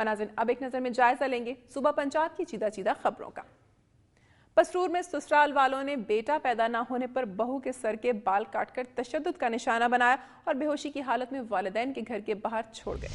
और नाज़रीन, अब एक नज़र में जायजा लेंगे सूबा पंजाब की चीदा चीदा खबरों का। पसरूर में ससुराल वालों ने बेटा पैदा न होने पर बहू के सर के बाल काटकर तशद्दुद का निशाना बनाया और बेहोशी की हालत में वालिदैन के घर के बाहर छोड़ गए।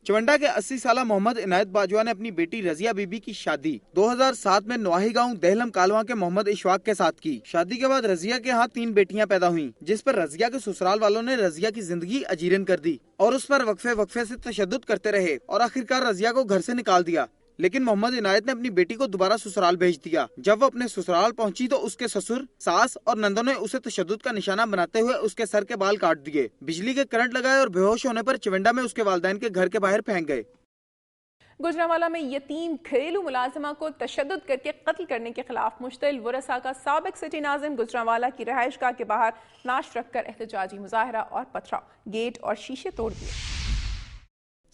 चवंडा के 80 साला मोहम्मद इनायत बाजवा ने अपनी बेटी रजिया बीबी की शादी 2007 में नवाही गांव दहलम कालवा के मोहम्मद इशवाक के साथ की। शादी के बाद रजिया के यहाँ 3 बेटियां पैदा हुईं, जिस पर रजिया के ससुराल वालों ने रजिया की जिंदगी अजीरन कर दी और उस पर वक्फे से तशद्दुद करते रहे और आखिरकार रजिया को घर से निकाल दिया। लेकिन मोहम्मद इनायत ने अपनी बेटी को दोबारा ससुराल भेज दिया। जब वो अपने ससुराल पहुंची तो उसके ससुर, सास और नंदों ने उसे तशद्दुद का निशाना बनाते हुए उसके सर के बाल काट दिए, बिजली के करंट लगाए और बेहोश होने पर चिवंडा में उसके वालिदैन के घर के बाहर फेंक गए। गुजरांवाला में यतीम घरेलू मुलाजिमा को तशद्दुद करके कत्ल करने के खिलाफ मुश्तिल वरसा का साबिक सिटी नाज़िम गुजरांवाला की रहायशगाह के बाहर लाश रखकर एहतजाजी मुजाहरा और पथराव, गेट और शीशे तोड़ दिए।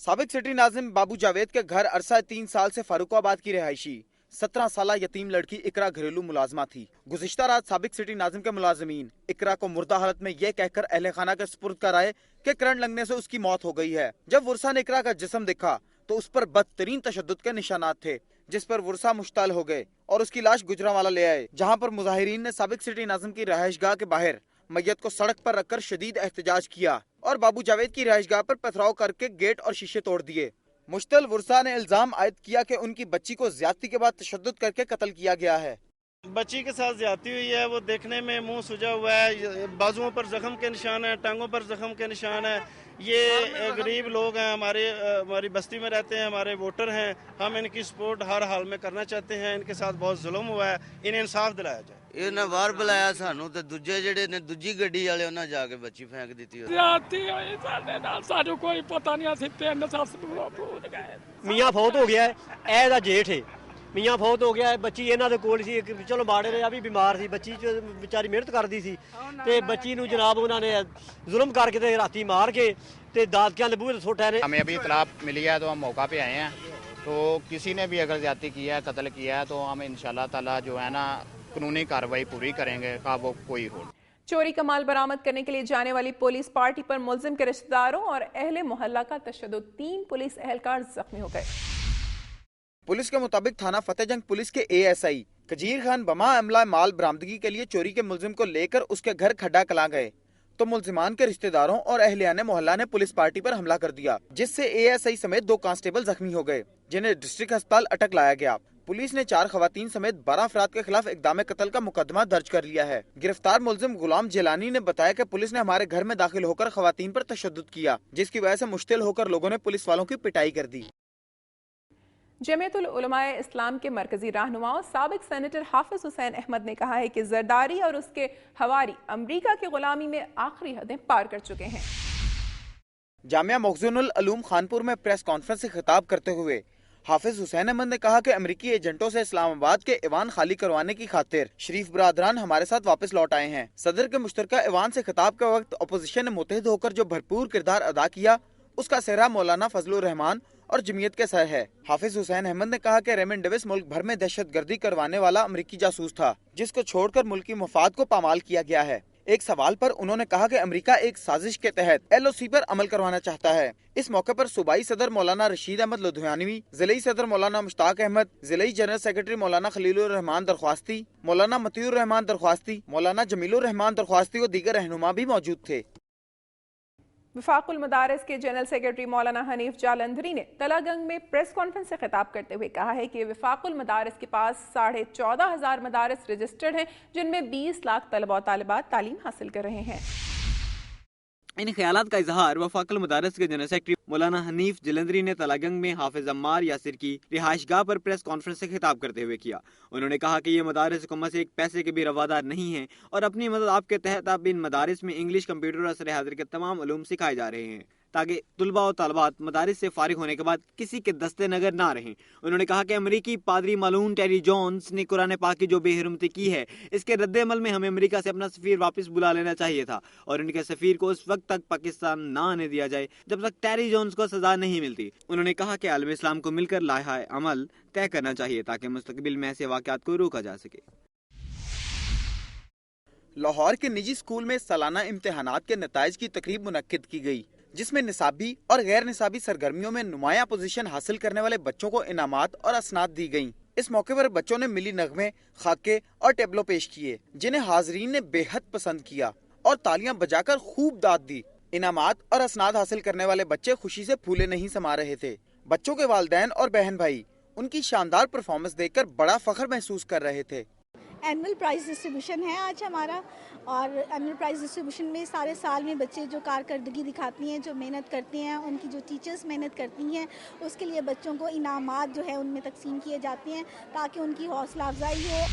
साबिक सिटी नाज़िम बाबू जावेद के घर अरसा 3 साल से फारूकाबाद की रहायशी 17 साला यतीम लड़की इकरा घरेलू मुलाजमा थी। गुज़िश्ता रात साबिक सिटी नाज़िम के मुलाजमीन इकरा को मुर्दा हालत में यह कहकर अहले खाना के सुपुर्द कराए कि करंट लगने से उसकी मौत हो गई है। जब वुरसा ने इकरा का जिस्म देखा तो उस पर बदतरीन तशद्दुद के निशानात थे, जिस पर वुरसा मुश्ताल हो गए और उसकी लाश गुजरांवाला ले आए, जहाँ पर मुजाहिरीन ने साबिक सिटी नाज़िम की रहायशगाह के बाहर मैयत को सड़क पर रखकर शदीद एहतजाज किया और बाबू जावेद की रहायशगाह पर पथराव करके गेट और शीशे तोड़ दिए। मुश्तल वुरसा ने इल्जाम आयद किया कि उनकी बच्ची को ज्यादती के बाद तशद्दुद करके कत्ल किया गया है। बच्ची के साथ ज्यादती हुई है, वो देखने में मुंह सुजा हुआ है, बाजुओं पर जख्म के निशान है, टांगों पर जख्म के निशान है। ये गरीब लोग हैं, हमारी बस्ती में रहते हैं, हमारे वोटर हैं, हम इनकी सपोर्ट हर हाल में करना चाहते हैं। इनके साथ बहुत जुल्म हुआ है, इन्हें इंसाफ दिलाया जाए। ਇਹਨਾਂ ਬਾਹਰ ਬੁਲਾਇਆ ਸਾਨੂੰ ਤੇ ਦੂਜੇ ਜਿਹੜੇ ਨੇ ਦੂਜੀ ਗੱਡੀ ਵਾਲੇ ਉਹਨਾਂ ਜਾ ਕੇ ਬੱਚੀ ਫੈਂਕ ਦਿੱਤੀ। ਰਾਤੀ ਹੋਈ ਸਾਡੇ ਨਾਲ, ਸਾਨੂੰ ਕੋਈ ਪਤਾ ਨਹੀਂ, ਅਸੀਂ 3 ਸੱਸ ਨੂੰ ਭੂਤ ਗਏ। ਮੀਆਂ ਫੌਤ ਹੋ ਗਿਆ, ਇਹ ਦਾ ਜੇਠ ਹੈ, ਮੀਆਂ ਫੌਤ ਹੋ ਗਿਆ, ਬੱਚੀ ਇਹਨਾਂ ਦੇ ਕੋਲ ਸੀ। ਚਲੋ ਮਾੜੇ ਰਿਹਾ ਵੀ ਬਿਮਾਰ ਸੀ, ਬੱਚੀ ਵਿਚਾਰੀ ਮਿਹਨਤ ਕਰਦੀ ਸੀ ਤੇ ਬੱਚੀ ਨੂੰ ਜਨਾਬ ਉਹਨਾਂ ਨੇ ਜ਼ੁਲਮ ਕਰਕੇ ਤੇ ਰਾਤੀ ਮਾਰ ਕੇ ਤੇ दादकियां लबू तो छोटा है। हमें अभी इतला मिली है तो हम मौका पे आए हैं, तो किसी ने भी अगर ज्यादती किया है, कत्ल किया है, तो हम इंशाल्लाह ताला जो है ना कानूनी कार्रवाई पूरी करेंगे, का वो कोई हो। चोरी का माल बरामद करने के लिए जाने वाली पुलिस पार्टी पर मुलजिम के रिश्तेदारों और अहले मोहल्ला का तशद्दुद, 3 पुलिस एहलकार जख्मी हो गए। पुलिस के मुताबिक थाना फतेहजंग पुलिस के ASI कजीर खान बमा अमला माल बरामदगी के लिए चोरी के मुलजिम को लेकर उसके घर खड्डा कला गए तो मुलजिमान के रिश्तेदारों और अहलियाने मोहल्ला ने पुलिस पार्टी पर हमला कर दिया, जिससे ASI समेत 2 कांस्टेबल जख्मी हो गए, जिन्हें डिस्ट्रिक्ट अस्पताल अटक लाया गया। पुलिस ने 4 खवातीन समेत 12 अफराद के खिलाफ इक़दाम कत्ल का मुकदमा दर्ज कर लिया है। गिरफ्तार मुलजिम गुलाम जिलानी ने बताया कि पुलिस ने हमारे घर में दाखिल होकर खवातीन पर तशद्दुद किया, जिसकी वजह से मुश्तिल होकर लोगों ने पुलिस वालों की पिटाई कर दी। जमीयतुल उलमाए इस्लाम के मरकजी रहनुमाओं साबिक सेनेटर हाफिज हुसैन अहमद ने कहा है कि जरदारी और उसके हवारी अमरीका की गुलामी में आखिरी हदें पार कर चुके हैं। जामिया मखजूनुल उलूम खानपुर में प्रेस कॉन्फ्रेंस से खिताब करते हुए हाफिज हुसैन अहमद ने कहा कि अमरीकी एजेंटों से इस्लामाबाद के ईवान खाली करवाने की खातिर शरीफ बरादरान हमारे साथ वापस लौट आए हैं। सदर के मुश्तरका ईवान से खिताब के वक्त अपोजिशन ने मुत्तहिद होकर जो भरपूर किरदार अदा किया, उसका सेहरा मौलाना फजलुर रहमान और जमीयत के सर है। हाफिज हुसैन अहमद ने कहा कि रेमन डेविस मुल्क भर में दहशतगर्दी करवाने वाला अमरीकी जासूस था, जिसको छोड़कर मुल्क की मफाद को पामाल किया गया है। एक सवाल पर उन्होंने कहा कि अमेरिका एक साजिश के तहत LOC पर अमल करवाना चाहता है। इस मौके पर सूबाई सदर मौलाना रशीद अहमद लुधियानवी, जिलाई सदर मौलाना मुश्ताक अहमद, जिलाई जनरल सेक्रेटरी मौलाना खलीलुर रहमान दरख्वास्ती, मौलाना मतीउर रहमान दरख्वास्ती, मौलाना जमीलुर रहमान दरख्वास्ती और दीगर रहनुमा भी मौजूद थे। वफाकुल मदारिस के जनरल सेक्रेटरी मौलाना हनीफ जालंधरी ने तलागंग में प्रेस कॉन्फ्रेंस से खिताब करते हुए कहा है कि वफाकुल मदारिस के पास 14,500 मदारिस रजिस्टर्ड हैं, जिनमें 20 लाख तलबा और तालिबात तालीम हासिल कर रहे हैं। इन ख्यालात का इजहार वफाकुल मदारिस के जनरल सेक्रेटरी मौलाना हनीफ जलंधरी ने तलागंग में हाफिज अम्मार यासिर की रिहाइशगाह पर प्रेस कॉन्फ्रेंस से खिताब करते हुए किया। उन्होंने कहा कि ये मदारिस हुकूमत से एक पैसे के भी रवादार नहीं हैं और अपनी मदद आपके तहत अब इन मदारिस में इंग्लिश, कंप्यूटर और असर हाजिर के तमाम उलूम सिखाए जा रहे हैं, ताकि तुलबा और तालबात मदारिस से फारिग होने के बाद किसी के दस्ते नगर ना रहें। उन्होंने कहा कि अमरीकी पादरी मालून टेरी जॉन्स ने कुरान पाक की जो बेहरमती की है, इसके रद्द-ए-अमल में हमें अमरीका से अपना सफीर वापस बुला लेना चाहिए था और उनके सफीर को उस वक्त तक पाकिस्तान ना आने दिया जाए जब तक टेरी जॉन्स को सजा नहीं मिलती। उन्होंने कहा कि आलम इस्लाम को मिलकर लाहा अमल तय करना चाहिए ताकि मुस्तकबिल में ऐसे वाक़यात को रोका जा सके। लाहौर के निजी स्कूल में सालाना इम्तिहानात के नताइज की तकरीब मुनक्किद की गई, जिसमें निसाबी और गैर निसाबी सरगर्मियों में नुमाया पोजीशन हासिल करने वाले बच्चों को इनामात और असनाद दी गयी। इस मौके पर बच्चों ने मिली नगमे, खाके और टेबलो पेश किए, जिन्हें हाजरीन ने बेहद पसंद किया और तालियां बजाकर खूब दाद दी। इनामात और असनाद हासिल करने वाले बच्चे खुशी से फूले नहीं समा रहे थे। बच्चों के वालिदैन और बहन भाई उनकी शानदार परफॉर्मेंस देखकर बड़ा फख्र महसूस कर रहे थे। एनुअल प्राइज डिस्ट्रीब्यूशन है आज हमारा, और एनुअल प्राइज डिस्ट्रीब्यूशन में सारे साल में बच्चे जो कारकर्दगी दिखाती हैं, जो मेहनत करते हैं, उनकी जो टीचर्स मेहनत करती हैं, उसके लिए बच्चों को इनामात जो है उनमें तकसीम किए जाते हैं ताकि उनकी हौसला अफजाई हो।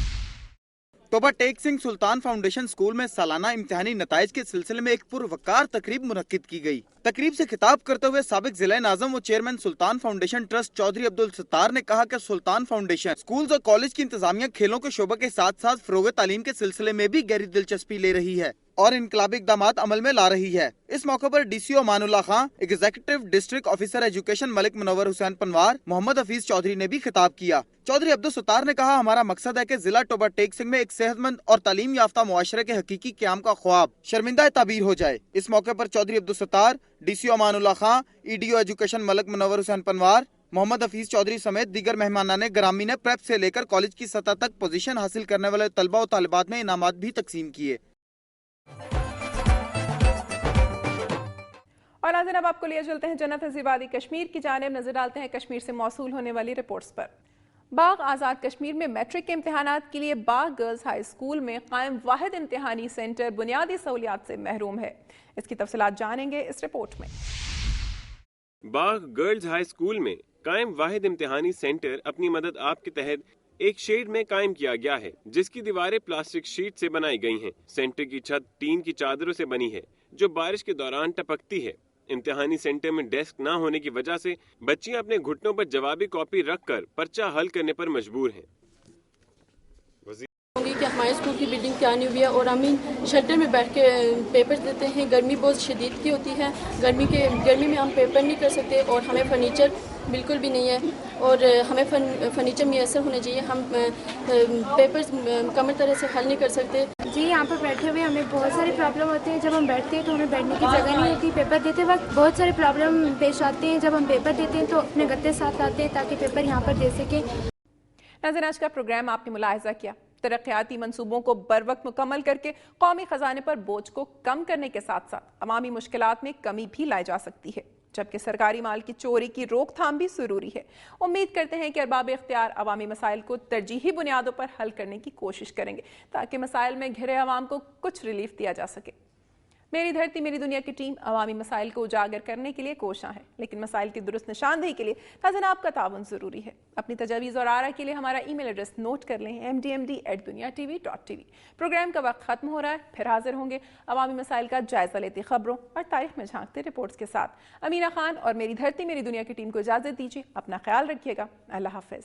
तोबा टेक सिंह सुल्तान फाउंडेशन स्कूल में सालाना इम्तिहानी नताइज के सिलसिले में एक पुरवकार तकरीब मुनक्किद की गई। तकरीब से खिताब करते हुए साबिक जिला नाज़म व चेयरमैन सुल्तान फाउंडेशन ट्रस्ट चौधरी अब्दुल सत्तार ने कहा कि सुल्तान फाउंडेशन स्कूल्स और कॉलेज की इंतजामिया खेलों के शोबे के साथ साथ फरोग तालीम के सिलसिले में भी गहरी दिलचस्पी ले रही है और इनकलाबी इक़दामात अमल में ला रही है। इस मौके पर DCO Amanullah Khan, executive district officer education Malik Munawwar Hussain Panwar, Mohammad Hafeez Chaudhry ने भी खिताब किया। चौधरी अब्दुल सत्तार ने कहा, हमारा मकसद है कि जिला टोबा टेक सिंह में एक सेहतमंद और तालीम याफ्ता मुआशरे के हकीकी क़याम का ख्वाब शर्मिंदा ताबीर हो जाए। इस मौके पर चौधरी अब्दुल सत्तार, डीसीओ अमानुल्लाह खां, ईडीओ एजुकेशन मलिक मुनव्वर हुसैन पनवार, मोहम्मद हफीज चौधरी समेत दीगर मेहमानाने ग्रामी ने प्रेप से लेकर कॉलेज की सतह तक पोजीशन हासिल करने वाले तलबा और तालिबात में इनामात भी तकसीम किए। और नाज़रीन, अब आपको लिए चलते हैं जन्नत हज़ीबादी कश्मीर की जानिब। नजर डालते हैं कश्मीर से मौसूल होने वाली रिपोर्ट्स पर। बाग आज़ाद कश्मीर में मैट्रिक के इम्तिहानात के लिए बाग गर्ल्स हाई स्कूल में कायम वाहिद इम्तिहानी सेंटर बुनियादी सहूलियात से महरूम है। इसकी तफसीलात जानेंगे इस रिपोर्ट में। बाग गर्ल्स हाई स्कूल में कायम वाहिद इम्तिहानी सेंटर अपनी मदद आप के तहत एक शेड में कायम किया गया है, जिसकी दीवारें प्लास्टिक शीट से बनाई गई हैं। सेंटर की छत टीन की चादरों से बनी है जो बारिश के दौरान टपकती है। इम्तिहानी सेंटर में डेस्क न होने की वजह से बच्चियां अपने घुटनों पर जवाबी कॉपी रखकर पर्चा हल करने पर मजबूर हैं। कि हमारे स्कूल की बिल्डिंग तैयार नहीं हुई है और हम शेल्टर में बैठ के पेपर्स देते हैं। गर्मी बहुत शदीद की होती है, गर्मी में हम पेपर नहीं कर सकते और हमें फर्नीचर बिल्कुल भी नहीं है और हमें फर्नीचर मैसर होने चाहिए। हम पेपर्स मुकम्मल तरह से हल नहीं कर सकते। जी, यहाँ पर बैठे हुए हमें बहुत सारी प्रॉब्लम होते हैं। जब हम बैठते हैं तो हमें बैठने की जगह नहीं होती। पेपर देते वक्त बहुत सारे प्रॉब्लम पेश आते हैं। जब हम पेपर देते हैं तो अपने गत्ते साथ लाते हैं ताकि पेपर यहाँ पर दे सकें। नाज़रीन, आज का प्रोग्राम आपने मुलाहिजा किया। तरक्याती मंसूबों को बर वक्त मुकम्मल करके कौमी खजाने पर बोझ को कम करने के साथ साथ अवामी मुश्किलात में कमी भी लाई जा सकती है, जबकि सरकारी माल की चोरी की रोकथाम भी जरूरी है। उम्मीद करते हैं कि अरबाब इख्तियार अवामी मसाइल को तरजीही बुनियादों पर हल करने की कोशिश करेंगे ताकि मसाइल में घिरे अवाम को कुछ रिलीफ दिया जा सके। मेरी धरती मेरी दुनिया की टीम अवामी मसाइल को उजागर करने के लिए कोशां है, लेकिन मसाइल की दुरुस्त निशानदेही के लिए नाज़रीन आपका ताउन जरूरी है। अपनी तजावीज़ और आरा के लिए हमारा ईमेल एड्रेस नोट कर लें, mdmd@duniatv.tv। प्रोग्राम का वक्त खत्म हो रहा है, फिर हाजिर होंगे अवामी मसाइल का जायजा लेती खबरों और तारीख में झांकते रिपोर्ट्स के साथ। अमीना खान और मेरी धरती मेरी दुनिया की टीम को इजाजत दीजिए। अपना ख्याल रखिएगा। अल्लाह हाफिज।